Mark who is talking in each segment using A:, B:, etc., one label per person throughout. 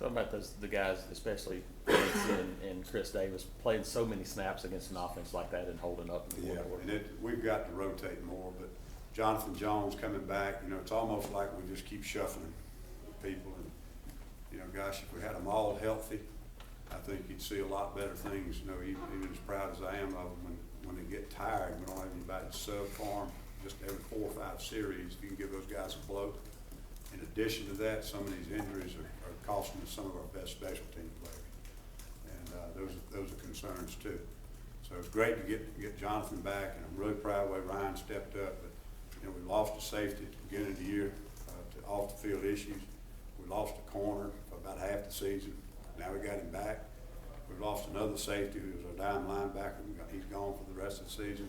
A: Talking about the guys, especially Ellis and Chris Davis, playing so many snaps against an offense like that and holding up in the
B: Yeah,
A: fourth
B: and we've got to rotate more, but Jonathan Jones coming back, it's almost like we just keep shuffling people. And, gosh, if we had them all healthy, I think you'd see a lot better things. Even as proud as I am of them, when they get tired, we don't have anybody to sub for them. Just every 4 or 5 series, if you can give those guys a blow. In addition to that, some of these injuries are costing us some of our best special team players, and those are concerns too. So it's great to get Jonathan back, and I'm really proud of the way Ryan stepped up. But we lost a safety at the beginning of the year to off the field issues. We lost a corner for about half the season. Now we got him back. We lost another safety who was a dime linebacker. He's gone for the rest of the season.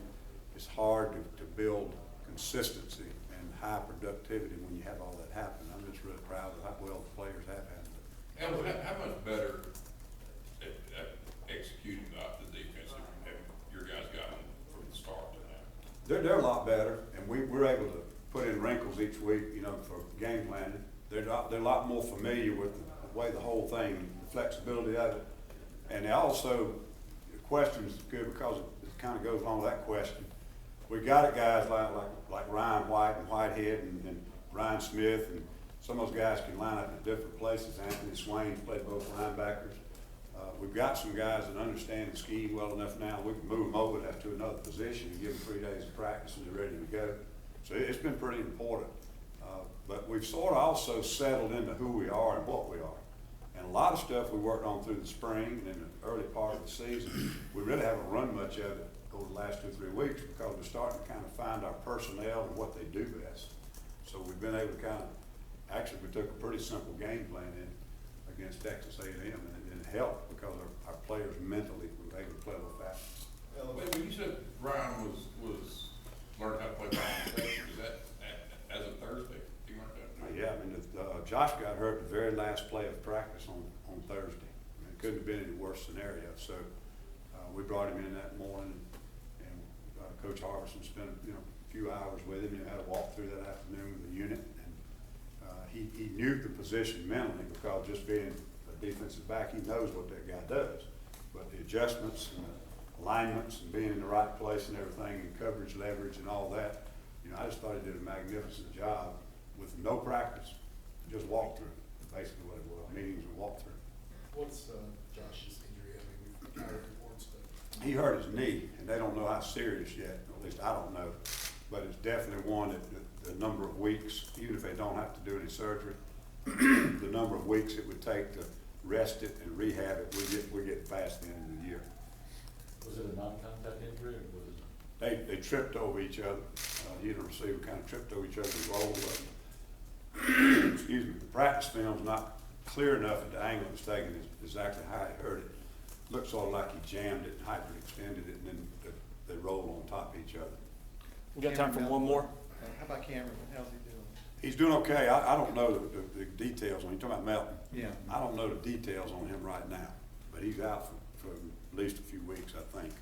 B: It's hard to build consistency and high productivity when you have all that happen. I'm just really proud of how well the players have handled it.
C: Ellis, how much better at executing the defense have your guys gotten from the start to now?
B: They're a lot better, and we're able to put in wrinkles each week, for game planning. They're a lot more familiar with the way the whole thing, the flexibility of it. And they also, the question's good because it kind of goes along with that question. We got it guys like Ryan White and Whitehead and Ryan Smith, and some of those guys can line up in different places. Anthony Swain's played both linebackers. We've got some guys that understand the scheme well enough now. We can move them over to another position and give them 3 days of practice and they're ready to go. So it's been pretty important. But we've sort of also settled into who we are and what we are. And a lot of stuff we worked on through the spring and in the early part of the season, we really haven't run much of it over the last 2 or 3 weeks because we're starting to kind of find our personnel and what they do best. So we've been able to actually we took a pretty simple game plan in against Texas A&M, and it helped because our players mentally were able to play a little faster.
C: Wait, when you said Ryan was learning how to play safety, is that as of Thursday? He learned that?
B: Yeah, Josh got hurt the very last play of practice on Thursday. It couldn't have been any worse scenario. So we brought him in that morning, and Coach Harbison spent a few hours with him. Had a walk through that afternoon with the unit, and he knew the position mentally because just being a defensive back, he knows what that guy does. But the adjustments and the alignments and being in the right place and everything, and coverage, leverage, and all that, I just thought he did a magnificent job with no practice, just walk through. Basically what it was, meetings and walk through.
D: What's Josh's injury? I mean, we've got reports, but
B: He hurt his knee, and they don't know how serious yet. At least I don't know, but it's definitely one that the number of weeks, even if they don't have to do any surgery, the number of weeks it would take to rest it and rehab it, we get past the end of the year.
A: Was it a non-contact injury or was it?
B: They tripped over each other. He and the receiver kind of tripped over each other and rolled. Excuse me. The practice film's not clear enough at the angle it was taken exactly how he hurt it. Looked sort of like he jammed it and hyperextended it, and then they rolled on top of each other.
A: We got time for one more?
E: How about Cameron? How's he doing?
B: He's doing okay. I don't know the details on him. You're talking about Melton?
E: Yeah.
B: I don't know the details on him right now, but he's out for at least a few weeks, I think.